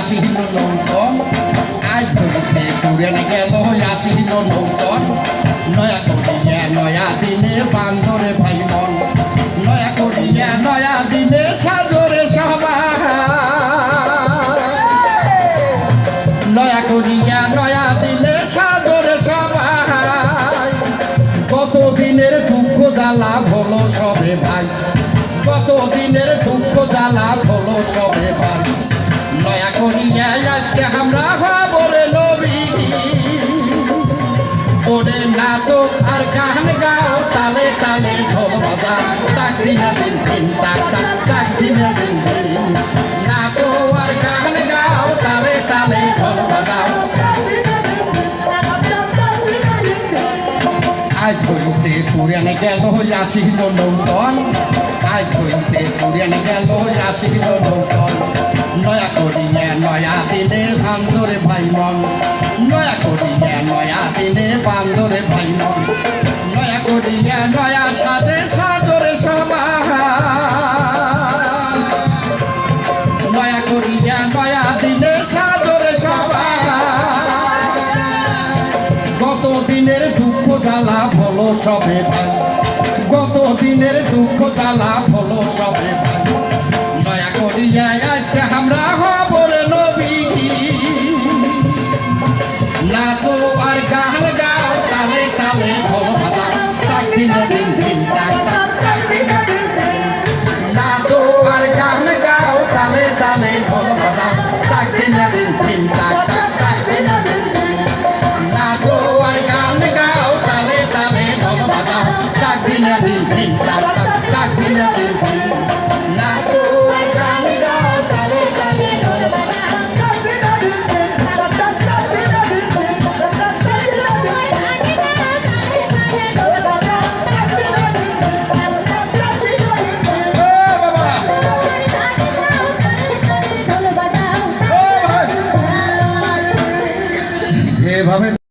আসিল নৌতন আজ হইতে পুরেন গেল আসিল নৌতন নয়া করিয়া নয়া দিনে বান্দরে ভাই মন নয়া করিয়া নয়া দিনে সাজরে সবাই নয়া করিয়া নয়া দিনে সাজরে সবাই কত দিনের দুঃখ জ্বালা হলো সবে ভাই কত দিনের দুঃখ জ্বালা হলো সবে ভাই নয়া করিয়া আজকে আমরা খবরে নবী ওরে নাচো আর গান গাও তালে তালে ঢোল বাজাও তাক দিনা দিন দিন তাক তাক তাক দিনা দিন দিন নাচো আর গান গাও তালে তালে ঢোল বাজাও আজ হইতে পুরান গেল আসিল নৌতন আজ হইতে পুরান গেল আসিল নৌতন নয়া করিয়া নয়া দিনে বান্দরে ভাই মন নয়া করিয়া নয়া দিনে বান্দরে ভাই মন নয়া করিয়া নয়া সাজে সাজরে সবাই নয়া করিয়া নয়া দিনে সাজরে সবাই গত দিনের দুঃখ জ্বালা হলো সবে ভাই গত দিনের দুঃখ জ্বালা হলো সবে ভাই নয়া করিয়া আজকে আমরা খবরে নবী নাচো আর গান